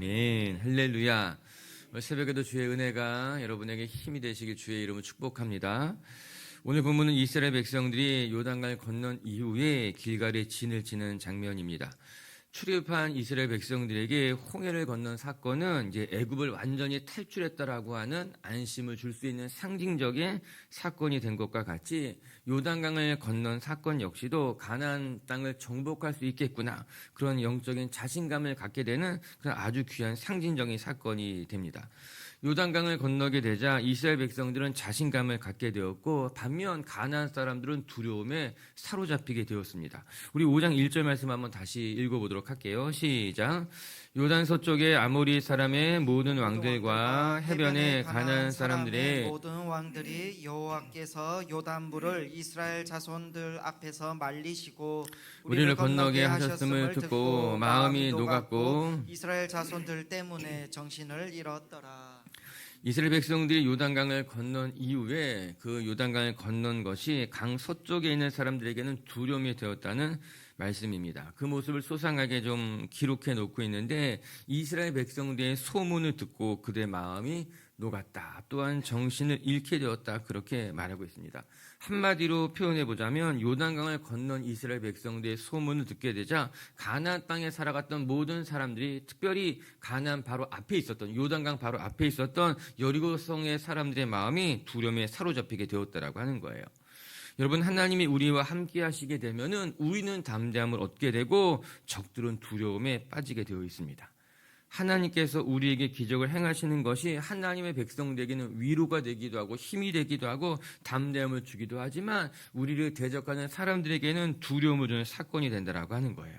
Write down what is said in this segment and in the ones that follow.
아멘. 할렐루야. 오늘 새벽에도 주의 은혜가 여러분에게 힘이 되시길 주의 이름으로 축복합니다. 오늘 본문은 이스라엘 백성들이 요단강을 건넌 이후에 길갈에 진을 치는 장면입니다. 출입한 이스라엘 백성들에게 홍해를 건넌 사건은 이제 애굽을 완전히 탈출했다라고 하는 안심을 줄 수 있는 상징적인 사건이 된 것과 같이 요단강을 건넌 사건 역시도 가나안 땅을 정복할 수 있겠구나, 그런 영적인 자신감을 갖게 되는 그런 아주 귀한 상징적인 사건이 됩니다. 요단강을 건너게 되자 이스라엘 백성들은 자신감을 갖게 되었고, 반면 가나안 사람들은 두려움에 사로잡히게 되었습니다. 우리 5장 1절 말씀 한번 다시 읽어보도록 할게요. 시작. 요단 서쪽의 아모리 사람의 모든 왕들과 해변의 가나안 사람들의 모든 왕들이 여호와께서 요단물을 이스라엘 자손들 앞에서 말리시고 우리를 건너게 하셨음을 듣고 마음이 녹았고 이스라엘 자손들 때문에 정신을 잃었더라. 이스라엘 백성들이 요단강을 건넌 이후에 그 요단강을 건넌 것이 강 서쪽에 있는 사람들에게는 두려움이 되었다는 말씀입니다. 그 모습을 소상하게 좀 기록해 놓고 있는데, 이스라엘 백성들의 소문을 듣고 그들의 마음이 녹았다, 또한 정신을 잃게 되었다, 그렇게 말하고 있습니다. 한마디로 표현해 보자면 요단강을 건넌 이스라엘 백성들의 소문을 듣게 되자 가나안 땅에 살아갔던 모든 사람들이, 특별히 가나안 바로 앞에 있었던, 요단강 바로 앞에 있었던 여리고성의 사람들의 마음이 두려움에 사로잡히게 되었다라고 하는 거예요. 여러분, 하나님이 우리와 함께 하시게 되면은 우리는 담대함을 얻게 되고 적들은 두려움에 빠지게 되어 있습니다. 하나님께서 우리에게 기적을 행하시는 것이 하나님의 백성들에게는 위로가 되기도 하고 힘이 되기도 하고 담대함을 주기도 하지만, 우리를 대적하는 사람들에게는 두려움을 주는 사건이 된다라고 하는 거예요.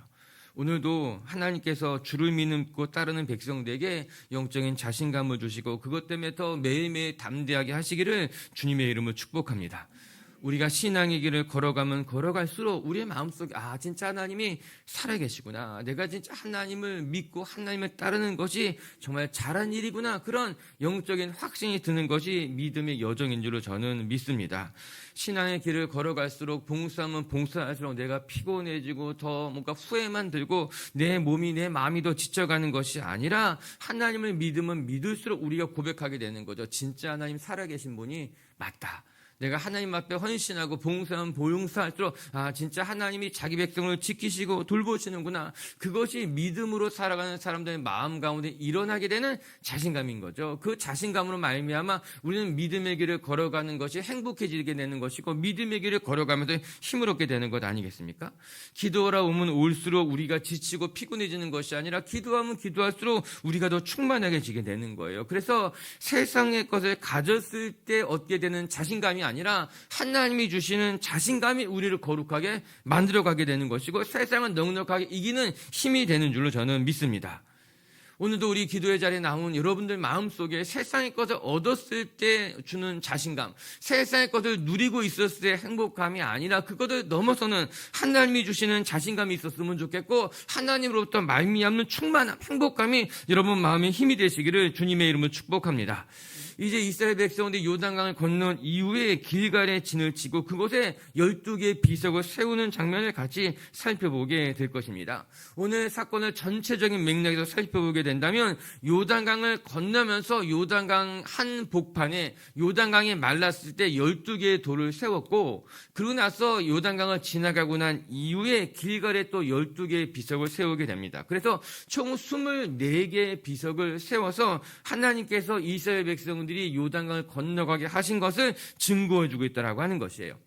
오늘도 하나님께서 주를 믿고 따르는 백성들에게 영적인 자신감을 주시고 그것 때문에 더 매일매일 담대하게 하시기를 주님의 이름으로 축복합니다. 우리가 신앙의 길을 걸어가면 걸어갈수록 우리의 마음속에 진짜 하나님이 살아계시구나, 내가 진짜 하나님을 믿고 하나님을 따르는 것이 정말 잘한 일이구나, 그런 영적인 확신이 드는 것이 믿음의 여정인 줄로 저는 믿습니다. 신앙의 길을 걸어갈수록 봉사하면 봉사할수록 내가 피곤해지고 더 뭔가 후회만 들고 내 몸이 내 마음이 더 지쳐가는 것이 아니라, 하나님을 믿으면 믿을수록 우리가 고백하게 되는 거죠. 진짜 하나님 살아계신 분이 맞다, 내가 하나님 앞에 헌신하고 봉사하면 봉사할수록 진짜 하나님이 자기 백성을 지키시고 돌보시는구나, 그것이 믿음으로 살아가는 사람들의 마음 가운데 일어나게 되는 자신감인 거죠. 그 자신감으로 말미암아 우리는 믿음의 길을 걸어가는 것이 행복해지게 되는 것이고, 믿음의 길을 걸어가면서 힘을 얻게 되는 것 아니겠습니까? 기도하라 오면 올수록 우리가 지치고 피곤해지는 것이 아니라, 기도하면 기도할수록 우리가 더 충만하게지게 되는 거예요. 그래서 세상의 것을 가졌을 때 얻게 되는 자신감이 아니라 하나님이 주시는 자신감이 우리를 거룩하게 만들어가게 되는 것이고, 세상은 넉넉하게 이기는 힘이 되는 줄로 저는 믿습니다. 오늘도 우리 기도의 자리에 나온 여러분들 마음속에 세상의 것을 얻었을 때 주는 자신감, 세상의 것을 누리고 있었을 때 행복감이 아니라 그것을 넘어서는 하나님이 주시는 자신감이 있었으면 좋겠고, 하나님으로부터 말미암는 충만함, 행복감이 여러분 마음의 힘이 되시기를 주님의 이름으로 축복합니다. 이제 이스라엘 백성들이 요단강을 건넌 이후에 길갈에 진을 치고 그곳에 12개의 비석을 세우는 장면을 같이 살펴보게 될 것입니다. 오늘 사건을 전체적인 맥락에서 살펴보게 된다면, 요단강을 건너면서 요단강 한 복판에 요단강이 말랐을 때 12개의 돌을 세웠고, 그러고 나서 요단강을 지나가고 난 이후에 길갈에 또 12개의 비석을 세우게 됩니다. 그래서 총 24개의 비석을 세워서 하나님께서 이스라엘 백성들이 요단강을 건너가게 하신 것을 증거해주고 있다고 하는 것이에요.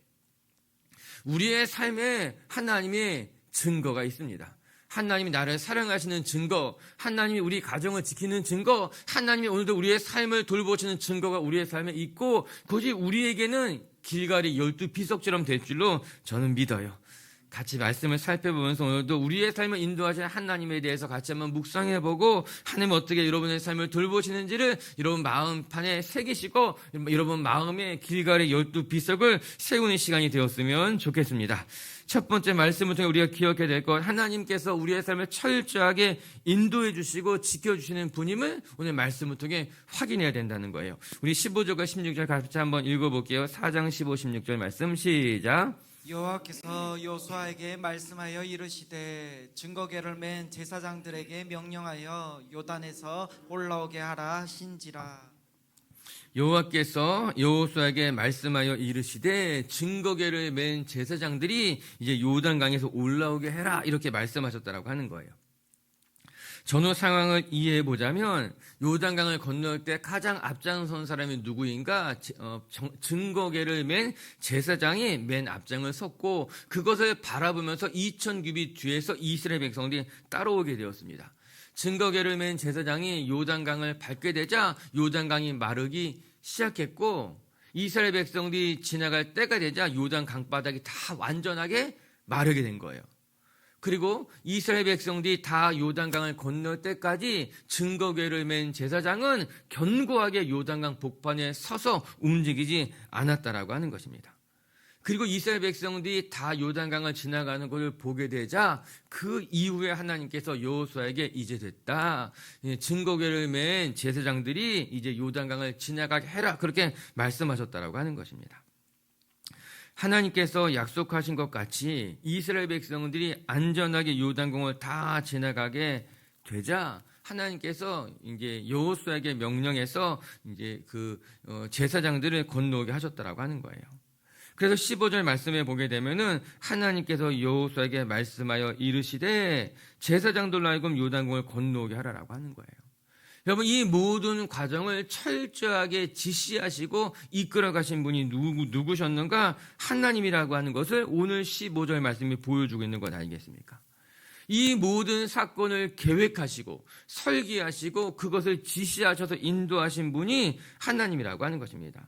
우리의 삶에 하나님의 증거가 있습니다. 하나님이 나를 사랑하시는 증거, 하나님이 우리 가정을 지키는 증거, 하나님이 오늘도 우리의 삶을 돌보시는 증거가 우리의 삶에 있고, 그것이 우리에게는 길갈이 12비석처럼 될 줄로 저는 믿어요. 같이 말씀을 살펴보면서 오늘도 우리의 삶을 인도하시는 하나님에 대해서 같이 한번 묵상해보고, 하나님 어떻게 여러분의 삶을 돌보시는지를 여러분 마음판에 새기시고 여러분 마음에 길갈의 12비석을 세우는 시간이 되었으면 좋겠습니다. 첫 번째 말씀을 통해 우리가 기억해야 될 것, 하나님께서 우리의 삶을 철저하게 인도해 주시고 지켜주시는 분임을 오늘 말씀을 통해 확인해야 된다는 거예요. 우리 15절과 16절 같이 한번 읽어볼게요. 4장 15, 16절 말씀 시작. 여호와께서 요수아에게 말씀하여 이르시되 증거궤를 맨 제사장들에게 명령하여 요단에서 올라오게 하라 하신지라. 여호와께서 여호수아에게 말씀하여 이르시되 증거궤를 맨 제사장들이 이제 요단강에서 올라오게 해라 이렇게 말씀하셨다라고 하는 거예요. 전후 상황을 이해해 보자면 요단강을 건널 때 가장 앞장선 사람이 누구인가? 증거궤를 맨 제사장이 맨 앞장을 섰고 그것을 바라보면서 2000규빗 뒤에서 이스라엘 백성들이 따라오게 되었습니다. 증거궤를 맨 제사장이 요단강을 밟게 되자 요단강이 마르기 시작했고 이스라엘 백성들이 지나갈 때가 되자 요단 강바닥이 다 완전하게 마르게 된 거예요. 그리고 이스라엘 백성들이 다 요단강을 건널 때까지 증거궤를 맨 제사장은 견고하게 요단강 복판에 서서 움직이지 않았다라고 하는 것입니다. 그리고 이스라엘 백성들이 다 요단강을 지나가는 것을 보게 되자 그 이후에 하나님께서 여호수아에게 이제 됐다. 증거궤를 맨 제사장들이 이제 요단강을 지나가게 해라. 그렇게 말씀하셨다라고 하는 것입니다. 하나님께서 약속하신 것 같이 이스라엘 백성들이 안전하게 요단강을 다 지나가게 되자 하나님께서 이제 여호수아에게 명령해서 이제 그 제사장들을 건너오게 하셨다라고 하는 거예요. 그래서 15절 말씀에 보게 되면은 하나님께서 여호수아에게 말씀하여 이르시되 제사장들로 하여금 요단강을 건너오게 하라라고 하는 거예요. 여러분 이 모든 과정을 철저하게 지시하시고 이끌어 가신 분이 누구셨는가? 하나님이라고 하는 것을 오늘 15절 말씀이 보여주고 있는 것 아니겠습니까? 이 모든 사건을 계획하시고 설계하시고 그것을 지시하셔서 인도하신 분이 하나님이라고 하는 것입니다.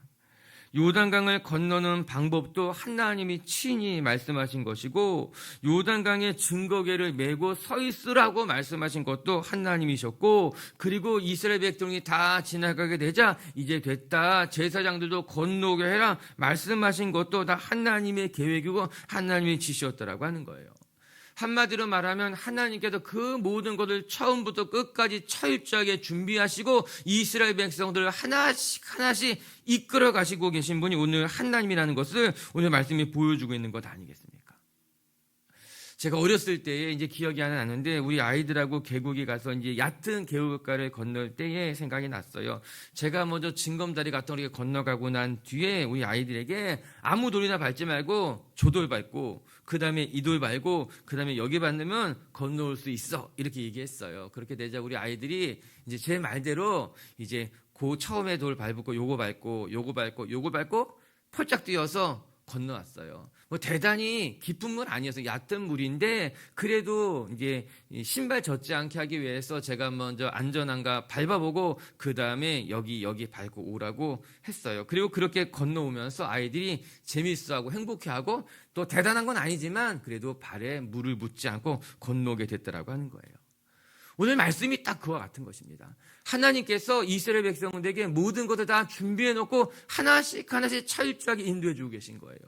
요단강을 건너는 방법도 하나님이 친히 말씀하신 것이고 요단강에 증거궤를 메고 서 있으라고 말씀하신 것도 하나님이셨고 그리고 이스라엘 백성이 다 지나가게 되자 이제 됐다 제사장들도 건너오게 해라 말씀하신 것도 다 하나님의 계획이고 하나님의 지시였다라고 하는 거예요. 한마디로 말하면 하나님께서 그 모든 것을 처음부터 끝까지 철저하게 준비하시고 이스라엘 백성들을 하나씩 이끌어 가시고 계신 분이 오늘 하나님이라는 것을 오늘 말씀이 보여주고 있는 것 아니겠습니까? 제가 어렸을 때에 이제 기억이 안 나는데 우리 아이들하고 계곡에 가서 이제 얕은 계곡가를 건널 때에 생각이 났어요. 제가 먼저 징검다리 같은 걸 건너가고 난 뒤에 우리 아이들에게 아무 돌이나 밟지 말고 조돌 밟고 그 다음에 이 돌 밟고 그 다음에 여기 밟으면 건너올 수 있어 이렇게 얘기했어요. 그렇게 되자 우리 아이들이 이제 제 말대로 이제 그 처음에 돌 밟고 요거 밟고 펄짝 뛰어서 건너왔어요. 뭐 대단히 깊은 물 아니어서 얕은 물인데 그래도 이제 신발 젖지 않게 하기 위해서 제가 먼저 안전한가 밟아보고 그 다음에 여기 밟고 오라고 했어요. 그리고 그렇게 건너오면서 아이들이 재밌어하고 행복해하고 또 대단한 건 아니지만 그래도 발에 물을 묻지 않고 건너오게 됐더라고 하는 거예요. 오늘 말씀이 딱 그와 같은 것입니다. 하나님께서 이스라엘 백성들에게 모든 것을 다 준비해놓고 하나씩 철저하게 인도해주고 계신 거예요.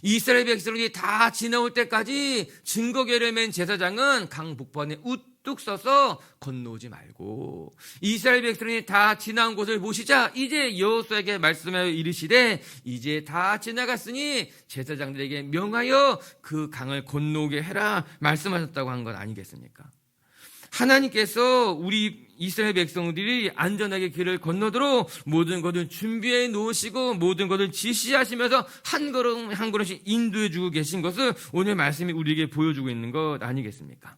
이스라엘 백성들이 다 지나올 때까지 증거궤를 맨 제사장은 강 북편에 우뚝 서서 건너오지 말고 이스라엘 백성들이 다 지나온 곳을 보시자 이제 여호수아에게 말씀하여 이르시되 이제 다 지나갔으니 제사장들에게 명하여 그 강을 건너오게 해라 말씀하셨다고 한 건 아니겠습니까? 하나님께서 우리 이스라엘 백성들이 안전하게 길을 건너도록 모든 것을 준비해 놓으시고 모든 것을 지시하시면서 한 걸음 한 걸음씩 인도해 주고 계신 것을 오늘 말씀이 우리에게 보여주고 있는 것 아니겠습니까?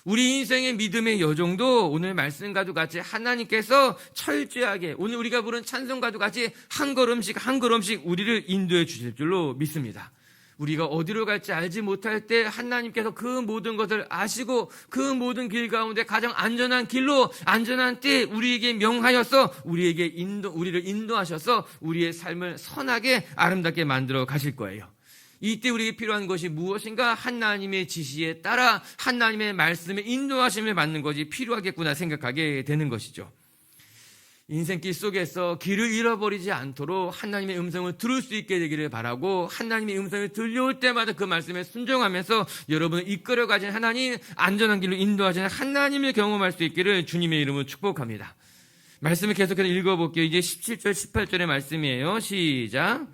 우리 인생의 믿음의 여정도 오늘 말씀과도 같이 하나님께서 철저하게 오늘 우리가 부른 찬송과도 같이 한 걸음씩 우리를 인도해 주실 줄로 믿습니다. 우리가 어디로 갈지 알지 못할 때 하나님께서 그 모든 것을 아시고 그 모든 길 가운데 가장 안전한 길로 안전한 때 우리에게 명하여서 우리를 인도하셔서 우리의 삶을 선하게 아름답게 만들어 가실 거예요. 이때 우리에게 필요한 것이 무엇인가? 하나님의 지시에 따라 하나님의 말씀에 인도하심을 받는 것이 필요하겠구나 생각하게 되는 것이죠. 인생길 속에서 길을 잃어버리지 않도록 하나님의 음성을 들을 수 있게 되기를 바라고 하나님의 음성이 들려올 때마다 그 말씀에 순종하면서 여러분을 이끌어가신 하나님, 안전한 길로 인도하시는 하나님을 경험할 수 있기를 주님의 이름으로 축복합니다. 말씀을 계속해서 읽어볼게요. 이제 17절, 18절의 말씀이에요. 시작.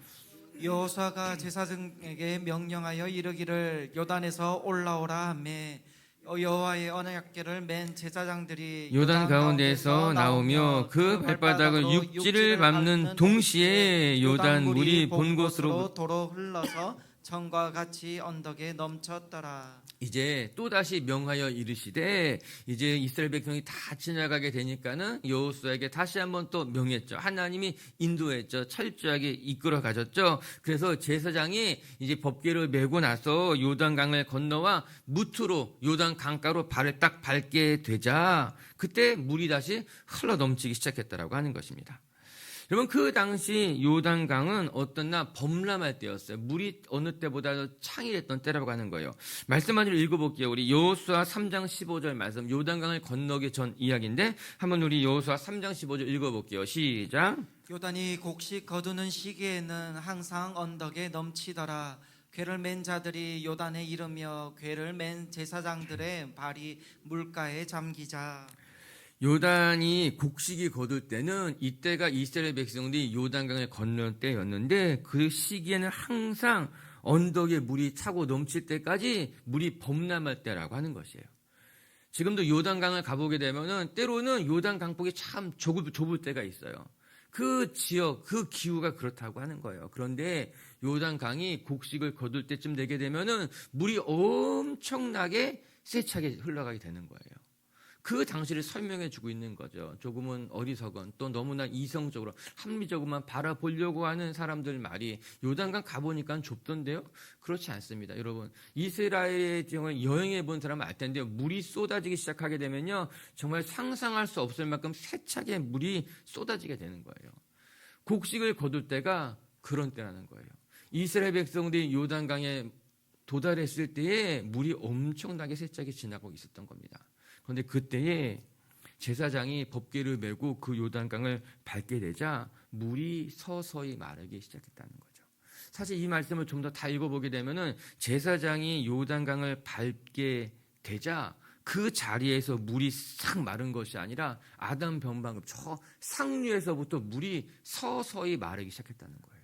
여호수아가 제사장에게 명령하여 이르기를 요단에서 올라오라 하매 여호와의 언약궤를 맨 제사장들이 요단 가운데에서 나오며 그 발바닥을 육지를 밟는 동시에 요단 물이 본 곳으로 도로 흘러서 전과 같이 언덕에 넘쳤더라. 이제 또다시 명하여 이르시되 이제 이스라엘 백성이 다 지나가게 되니까는 여호수아에게 다시 한번 또 명했죠. 하나님이 인도했죠. 철저하게 이끌어 가셨죠. 그래서 제사장이 이제 법궤를 메고 나서 요단강을 건너와 무트로 요단 강가로 발을 딱 밟게 되자 그때 물이 다시 흘러 넘치기 시작했다라고 하는 것입니다. 여러분 그 당시 요단강은 어떤 날 범람할 때였어요. 물이 어느 때보다 창이랬던 때라고 하는 거예요. 말씀 한번 읽어볼게요. 우리 여호수아 3장 15절 말씀 요단강을 건너기 전 이야기인데 한번 우리 여호수아 3장 15절 읽어볼게요. 시작. 요단이 곡식 거두는 시기에는 항상 언덕에 넘치더라. 궤를 맨 자들이 요단에 이르며 궤를 맨 제사장들의 발이 물가에 잠기자. 요단이 곡식이 거둘 때는 이때가 이스라엘 백성들이 요단강을 건널 때였는데 그 시기에는 항상 언덕에 물이 차고 넘칠 때까지 물이 범람할 때라고 하는 것이에요. 지금도 요단강을 가보게 되면은 때로는 요단 강폭이 참 좁을 때가 있어요. 그 지역, 그 기후가 그렇다고 하는 거예요. 그런데 요단강이 곡식을 거둘 때쯤 되게 되면은 물이 엄청나게 세차게 흘러가게 되는 거예요. 그 당시를 설명해 주고 있는 거죠. 조금은 어리석은 또 너무나 이성적으로 합리적으로만 바라보려고 하는 사람들 말이 요단강 가보니까 좁던데요? 그렇지 않습니다. 여러분 이스라엘의 경우에 여행해 본 사람은 알 텐데요. 물이 쏟아지기 시작하게 되면요. 정말 상상할 수 없을 만큼 세차게 물이 쏟아지게 되는 거예요. 곡식을 거둘 때가 그런 때라는 거예요. 이스라엘 백성들이 요단강에 도달했을 때에 물이 엄청나게 세차게 지나고 있었던 겁니다. 그런데 그때에 제사장이 법궤를 메고 그 요단강을 밟게 되자 물이 서서히 마르기 시작했다는 거죠. 사실 이 말씀을 좀 더 다 읽어보게 되면은 제사장이 요단강을 밟게 되자 그 자리에서 물이 싹 마른 것이 아니라 아담 변방금 저 상류에서부터 물이 서서히 마르기 시작했다는 거예요.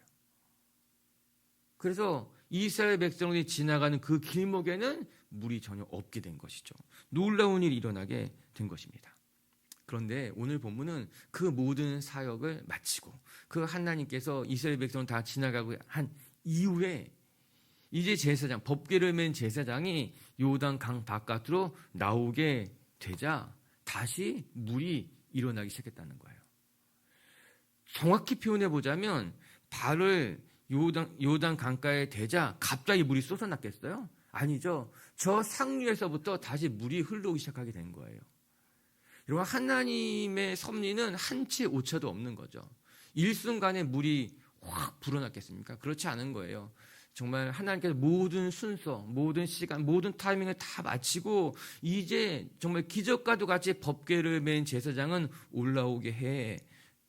그래서 이스라엘 백성들이 지나가는 그 길목에는 물이 전혀 없게 된 것이죠. 놀라운 일이 일어나게 된 것입니다. 그런데 오늘 본문은 그 모든 사역을 마치고 그 하나님께서 이스라엘 백성을 다 지나가고 한 이후에 이제 제사장, 법궤를 맨 제사장이 요단 강 바깥으로 나오게 되자 다시 물이 일어나기 시작했다는 거예요. 정확히 표현해 보자면 발을 요단 강가에 대자 갑자기 물이 쏟아났겠어요? 아니죠. 저 상류에서부터 다시 물이 흘러오기 시작하게 된 거예요. 여러분 하나님의 섭리는 한치 오차도 없는 거죠. 일순간에 물이 확 불어났겠습니까? 그렇지 않은 거예요. 정말 하나님께서 모든 순서, 모든 시간, 모든 타이밍을 다 마치고 이제 정말 기적과도 같이 법궤를 맨 제사장은 올라오게 해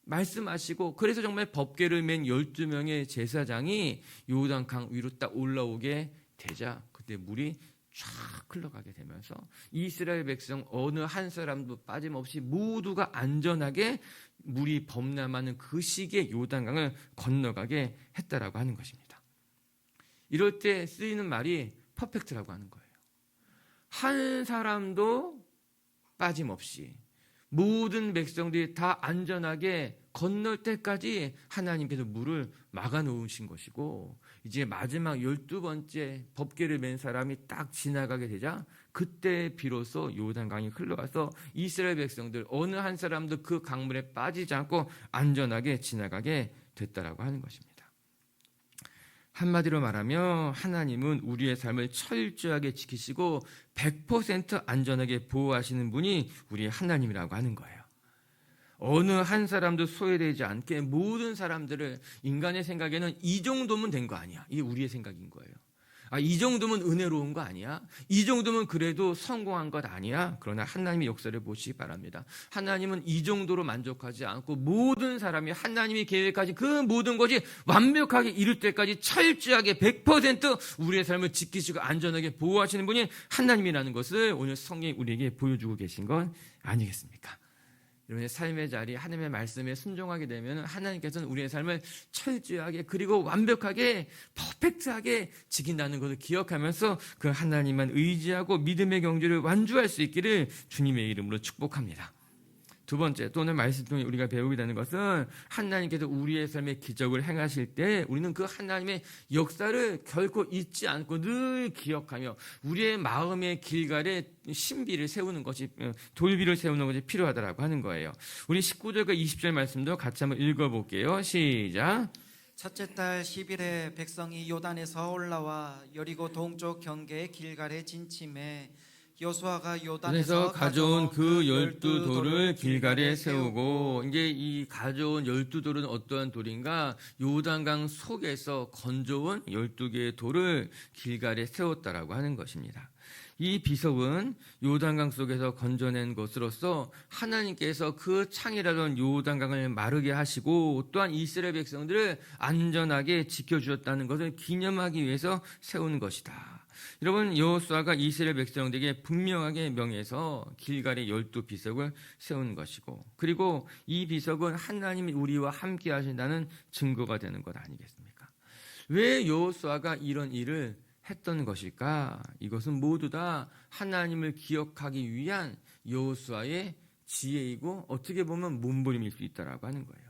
말씀하시고 그래서 정말 법궤를 맨 12명의 제사장이 요단강 위로 딱 올라오게 되자 그때 물이 쫙 흘러가게 되면서 이스라엘 백성 어느 한 사람도 빠짐없이 모두가 안전하게 물이 범람하는 그 시기에 요단강을 건너가게 했다라고 하는 것입니다. 이럴 때 쓰이는 말이 퍼펙트라고 하는 거예요. 한 사람도 빠짐없이 모든 백성들이 다 안전하게 건널 때까지 하나님께서 물을 막아놓으신 것이고 이제 마지막 12번째 법궤를 맨 사람이 딱 지나가게 되자 그때 비로소 요단강이 흘러가서 이스라엘 백성들 어느 한 사람도 그 강물에 빠지지 않고 안전하게 지나가게 됐다라고 하는 것입니다. 한마디로 말하면 하나님은 우리의 삶을 철저하게 지키시고 100% 안전하게 보호하시는 분이 우리의 하나님이라고 하는 거예요. 어느 한 사람도 소외되지 않게 모든 사람들을 인간의 생각에는 이 정도면 된 거 아니야. 이게 우리의 생각인 거예요. 이 정도면 은혜로운 거 아니야? 이 정도면 그래도 성공한 것 아니야? 그러나 하나님의 역사를 보시기 바랍니다. 하나님은 이 정도로 만족하지 않고 모든 사람이 하나님이 계획하신 그 모든 것이 완벽하게 이룰 때까지 철저하게 100% 우리의 삶을 지키시고 안전하게 보호하시는 분이 하나님이라는 것을 오늘 성경이 우리에게 보여주고 계신 건 아니겠습니까? 여러분의 삶의 자리, 하나님의 말씀에 순종하게 되면 하나님께서는 우리의 삶을 철저하게 그리고 완벽하게 퍼펙트하게 지킨다는 것을 기억하면서 그 하나님만 의지하고 믿음의 경주를 완주할 수 있기를 주님의 이름으로 축복합니다. 두 번째, 또 오늘 말씀 통해 우리가 배우게 되는 것은 하나님께서 우리의 삶에 기적을 행하실 때 우리는 그 하나님의 역사를 결코 잊지 않고 늘 기억하며 우리의 마음의 길갈에 신비를 세우는 것이, 돌비를 세우는 것이 필요하다라고 하는 거예요. 우리 19절과 20절 말씀도 같이 한번 읽어볼게요. 시작. 첫째 달 10일에 백성이 요단에서 올라와 여리고 동쪽 경계의 길갈에 진침해 여호수아가 그래서 요단에서 가져온 그 12돌을 길갈에 세우고, 이제 이 가져온 12돌은 어떠한 돌인가? 요단강 속에서 건져온 12개의 돌을 길갈에 세웠다라고 하는 것입니다. 이 비석은 요단강 속에서 건져낸 것으로서 하나님께서 그 창이라던 요단강을 마르게 하시고 또한 이스라엘 백성들을 안전하게 지켜주셨다는 것을 기념하기 위해서 세운 것이다. 여러분, 여호수아가 이스라엘 백성들에게 분명하게 명해서 길갈에 12비석을 세운 것이고, 그리고 이 비석은 하나님이 우리와 함께 하신다는 증거가 되는 것 아니겠습니까? 왜 여호수아가 이런 일을 했던 것일까? 이것은 모두 다 하나님을 기억하기 위한 여호수아의 지혜이고 어떻게 보면 몸부림일 수 있다라고 하는 거예요.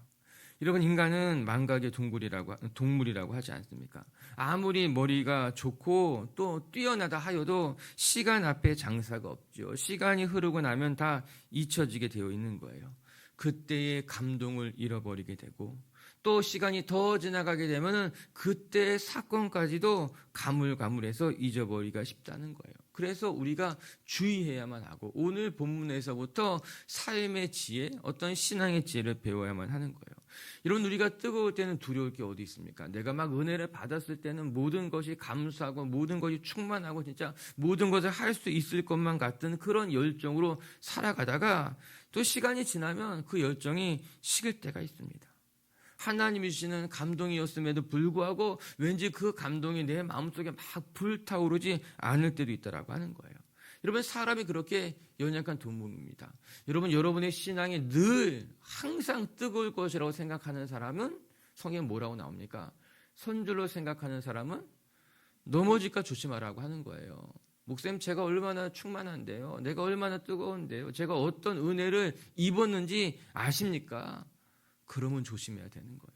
여러분, 인간은 망각의 동물이라고 하지 않습니까? 아무리 머리가 좋고 또 뛰어나다 하여도 시간 앞에 장사가 없죠. 시간이 흐르고 나면 다 잊혀지게 되어 있는 거예요. 그때의 감동을 잃어버리게 되고 또 시간이 더 지나가게 되면 그때의 사건까지도 가물가물해서 잊어버리기가 쉽다는 거예요. 그래서 우리가 주의해야만 하고 오늘 본문에서부터 삶의 지혜, 어떤 신앙의 지혜를 배워야만 하는 거예요. 여러분, 우리가 뜨거울 때는 두려울 게 어디 있습니까? 내가 막 은혜를 받았을 때는 모든 것이 감사하고 모든 것이 충만하고 진짜 모든 것을 할 수 있을 것만 같은 그런 열정으로 살아가다가 또 시간이 지나면 그 열정이 식을 때가 있습니다. 하나님이 주시는 감동이었음에도 불구하고 왠지 그 감동이 내 마음속에 막 불타오르지 않을 때도 있다라고 하는 거예요. 여러분, 사람이 그렇게 연약한 동물입니다. 여러분, 여러분의 신앙이 늘 항상 뜨거울 것이라고 생각하는 사람은 성경에 뭐라고 나옵니까? 선줄로 생각하는 사람은 넘어질까 조심하라고 하는 거예요. 목사님, 제가 얼마나 충만한데요? 내가 얼마나 뜨거운데요? 제가 어떤 은혜를 입었는지 아십니까? 그러면 조심해야 되는 거예요.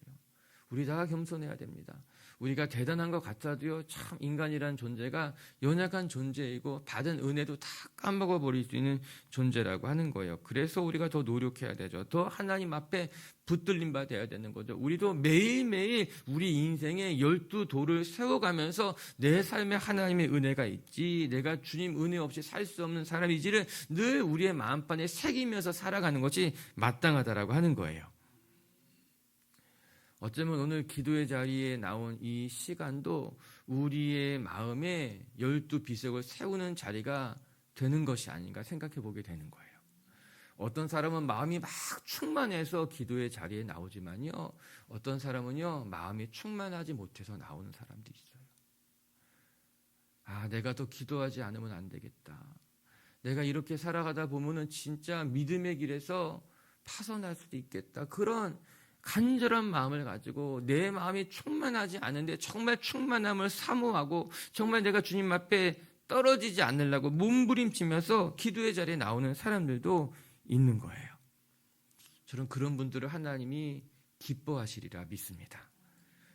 우리 다 겸손해야 됩니다. 우리가 대단한 것 같아도요, 참 인간이라는 존재가 연약한 존재이고 받은 은혜도 다 까먹어버릴 수 있는 존재라고 하는 거예요. 그래서 우리가 더 노력해야 되죠. 더 하나님 앞에 붙들림 받아야 되는 거죠. 우리도 매일매일 우리 인생에 12돌을 세워가면서 내 삶에 하나님의 은혜가 있지, 내가 주님 은혜 없이 살 수 없는 사람이지를 늘 우리의 마음판에 새기면서 살아가는 것이 마땅하다라고 하는 거예요. 어쩌면 오늘 기도의 자리에 나온 이 시간도 우리의 마음에 12비석을 세우는 자리가 되는 것이 아닌가 생각해 보게 되는 거예요. 어떤 사람은 마음이 막 충만해서 기도의 자리에 나오지만요, 어떤 사람은요, 마음이 충만하지 못해서 나오는 사람도 있어요. 아, 내가 더 기도하지 않으면 안 되겠다. 내가 이렇게 살아가다 보면은 진짜 믿음의 길에서 파선할 수도 있겠다. 그런 간절한 마음을 가지고 내 마음이 충만하지 않은데 정말 충만함을 사모하고 정말 내가 주님 앞에 떨어지지 않으려고 몸부림치면서 기도의 자리에 나오는 사람들도 있는 거예요. 저는 그런 분들을 하나님이 기뻐하시리라 믿습니다.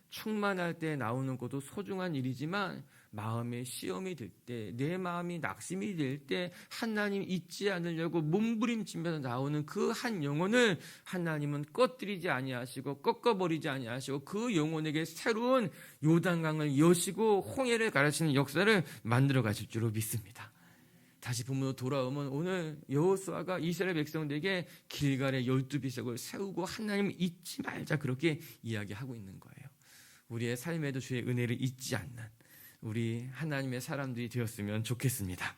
충만할 때 나오는 것도 소중한 일이지만 마음에 시험이 들 때, 내 마음이 낙심이 될 때 하나님 잊지 않으려고 몸부림치면서 나오는 그 한 영혼을 하나님은 꺼뜨리지 아니하시고 꺾어버리지 아니하시고 그 영혼에게 새로운 요단강을 여시고 홍해를 가르치는 역사를 만들어 가실 줄로 믿습니다. 다시 본문으로 돌아오면 오늘 여호수아가 이스라엘 백성들에게 길갈에 12비석을 세우고 하나님을 잊지 말자 그렇게 이야기하고 있는 거예요. 우리의 삶에도 주의 은혜를 잊지 않는 우리 하나님의 사람들이 되었으면 좋겠습니다.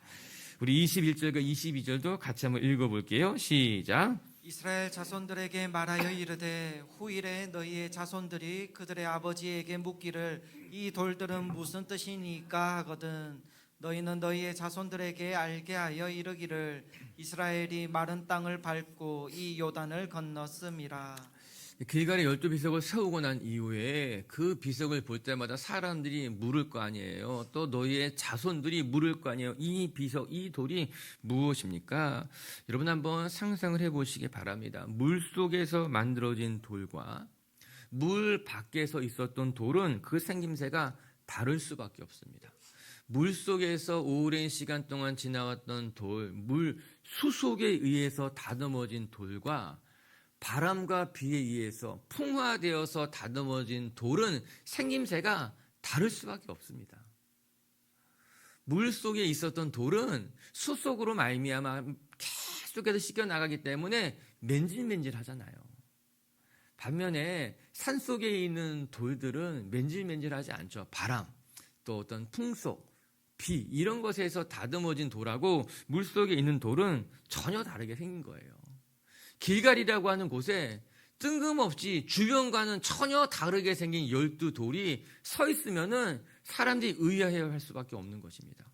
우리 21절과 22절도 같이 한번 읽어볼게요. 시작. 이스라엘 자손들에게 말하여 이르되 후일에 너희의 자손들이 그들의 아버지에게 묻기를 이 돌들은 무슨 뜻이니까 하거든 너희는 너희의 자손들에게 알게 하여 이르기를 이스라엘이 마른 땅을 밟고 이 요단을 건넜음이라. 길갈에 12비석을 세우고 난 이후에 그 비석을 볼 때마다 사람들이 물을 거 아니에요. 또 너희의 자손들이 물을 거 아니에요. 이 비석, 이 돌이 무엇입니까? 여러분 한번 상상을 해보시기 바랍니다. 물 속에서 만들어진 돌과 물 밖에서 있었던 돌은 그 생김새가 다를 수밖에 없습니다. 물 속에서 오랜 시간 동안 지나왔던 돌, 물 수속에 의해서 다듬어진 돌과 바람과 비에 의해서 풍화되어서 다듬어진 돌은 생김새가 다를 수밖에 없습니다. 물 속에 있었던 돌은 수속으로 말미암아 계속해서 씻겨 나가기 때문에 맨질맨질하잖아요. 반면에 산 속에 있는 돌들은 맨질맨질하지 않죠. 바람, 또 어떤 풍속, 비 이런 것에서 다듬어진 돌하고 물 속에 있는 돌은 전혀 다르게 생긴 거예요. 길갈이라고 하는 곳에 뜬금없이 주변과는 전혀 다르게 생긴 12돌이 서 있으면은 사람들이 의아해할 수밖에 없는 것입니다.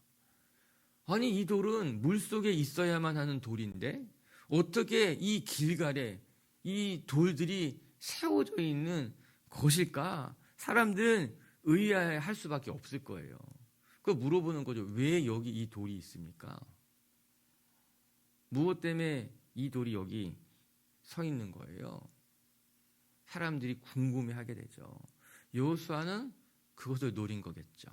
아니 이 돌은 물속에 있어야만 하는 돌인데 어떻게 이 길갈에 이 돌들이 세워져 있는 것일까? 사람들은 의아해할 수밖에 없을 거예요. 그거 물어보는 거죠. 왜 여기 이 돌이 있습니까? 무엇 때문에 이 돌이 여기 서 있는 거예요. 사람들이 궁금해하게 되죠. 여호수아는 그것을 노린 거겠죠.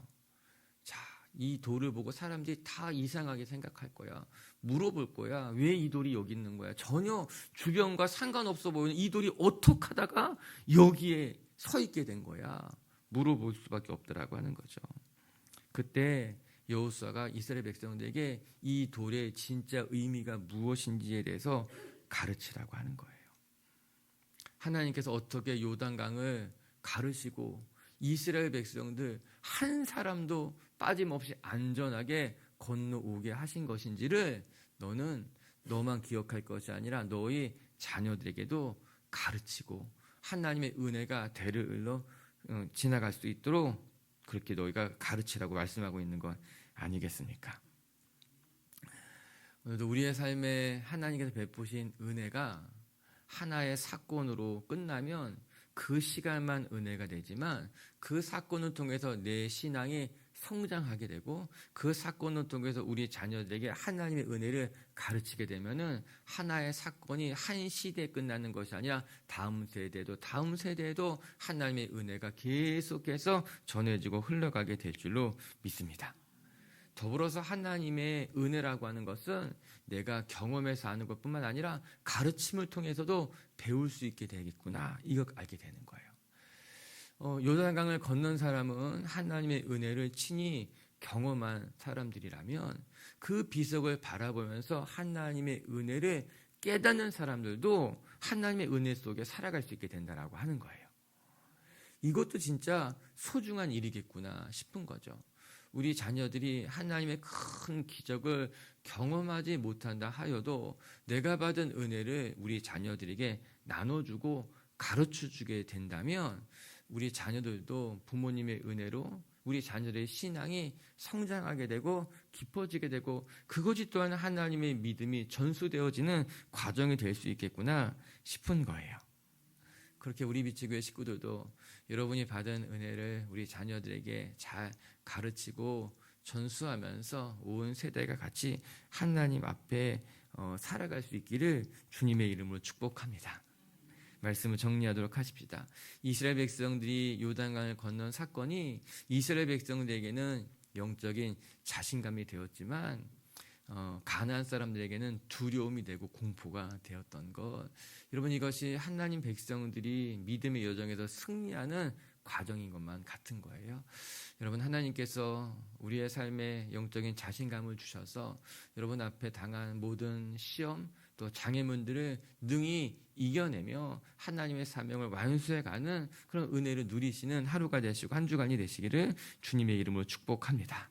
자, 이 돌을 보고 사람들이 다 이상하게 생각할 거야. 물어볼 거야. 왜 이 돌이 여기 있는 거야? 전혀 주변과 상관없어 보이는 이 돌이 어떻게 하다가 여기에 서 있게 된 거야? 물어볼 수밖에 없더라고 하는 거죠. 그때 여호수아가 이스라엘 백성들에게 이 돌의 진짜 의미가 무엇인지에 대해서 가르치라고 하는 거예요. 하나님께서 어떻게 요단강을 가르시고 이스라엘 백성들 한 사람도 빠짐없이 안전하게 건너오게 하신 것인지를 너는 너만 기억할 것이 아니라 너희 자녀들에게도 가르치고 하나님의 은혜가 대를 흘러 지나갈 수 있도록 그렇게 너희가 가르치라고 말씀하고 있는 것 아니겠습니까? 오늘도 우리의 삶에 하나님께서 베푸신 은혜가 하나의 사건으로 끝나면 그 시간만 은혜가 되지만 그 사건을 통해서 내 신앙이 성장하게 되고 그 사건을 통해서 우리 자녀들에게 하나님의 은혜를 가르치게 되면은 하나의 사건이 한 시대에 끝나는 것이 아니라 다음 세대에도 하나님의 은혜가 계속해서 전해지고 흘러가게 될 줄로 믿습니다. 더불어서 하나님의 은혜라고 하는 것은 내가 경험해서 아는 것뿐만 아니라 가르침을 통해서도 배울 수 있게 되겠구나 이거 알게 되는 거예요. 요단강을 건넌 사람은 하나님의 은혜를 친히 경험한 사람들이라면 그 비석을 바라보면서 하나님의 은혜를 깨닫는 사람들도 하나님의 은혜 속에 살아갈 수 있게 된다라고 하는 거예요. 이것도 진짜 소중한 일이겠구나 싶은 거죠. 우리 자녀들이 하나님의 큰 기적을 경험하지 못한다 하여도 내가 받은 은혜를 우리 자녀들에게 나눠주고 가르쳐주게 된다면 우리 자녀들도 부모님의 은혜로 우리 자녀들의 신앙이 성장하게 되고 깊어지게 되고 그것이 또한 하나님의 믿음이 전수되어지는 과정이 될 수 있겠구나 싶은 거예요. 그렇게 우리 비치교회 식구들도 여러분이 받은 은혜를 우리 자녀들에게 잘 가르치고 전수하면서 온 세대가 같이 하나님 앞에 살아갈 수 있기를 주님의 이름으로 축복합니다. 말씀을 정리하도록 하십시다. 이스라엘 백성들이 요단강을 건넌 사건이 이스라엘 백성들에게는 영적인 자신감이 되었지만 가나안 사람들에게는 두려움이 되고 공포가 되었던 것. 여러분 이것이 하나님 백성들이 믿음의 여정에서 승리하는 과정인 것만 같은 거예요. 여러분 하나님께서 우리의 삶에 영적인 자신감을 주셔서 여러분 앞에 당한 모든 시험 또 장애물들을 능히 이겨내며 하나님의 사명을 완수해가는 그런 은혜를 누리시는 하루가 되시고 한 주간이 되시기를 주님의 이름으로 축복합니다.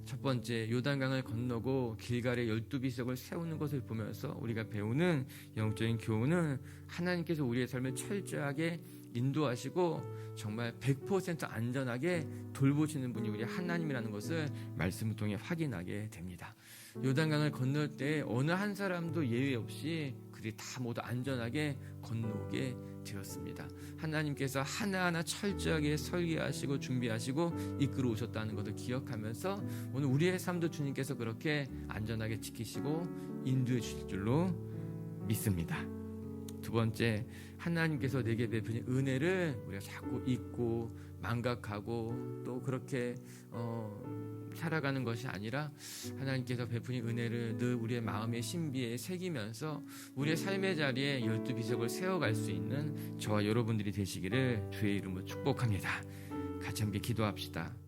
첫 번째 요단강을 건너고 길갈에 12비석을 세우는 것을 보면서 우리가 배우는 영적인 교훈은 하나님께서 우리의 삶을 철저하게 인도하시고 정말 100% 안전하게 돌보시는 분이 우리 하나님이라는 것을 말씀을 통해 확인하게 됩니다. 요단강을 건널 때 어느 한 사람도 예외 없이 그들이 다 모두 안전하게 건너오게 되었습니다. 하나님께서 하나하나 철저하게 설계하시고 준비하시고 이끌어 오셨다는 것을 기억하면서 오늘 우리의 삶도 주님께서 그렇게 안전하게 지키시고 인도해 주실 줄로 믿습니다. 두 번째, 하나님께서 내게 베푸신 은혜를 우리가 자꾸 잊고 망각하고 또 그렇게 살아가는 것이 아니라 하나님께서 베푸신 은혜를 늘 우리의 마음의 신비에 새기면서 우리의 삶의 자리에 12비석을 세워갈 수 있는 저와 여러분들이 되시기를 주의 이름으로 축복합니다. 같이 함께 기도합시다.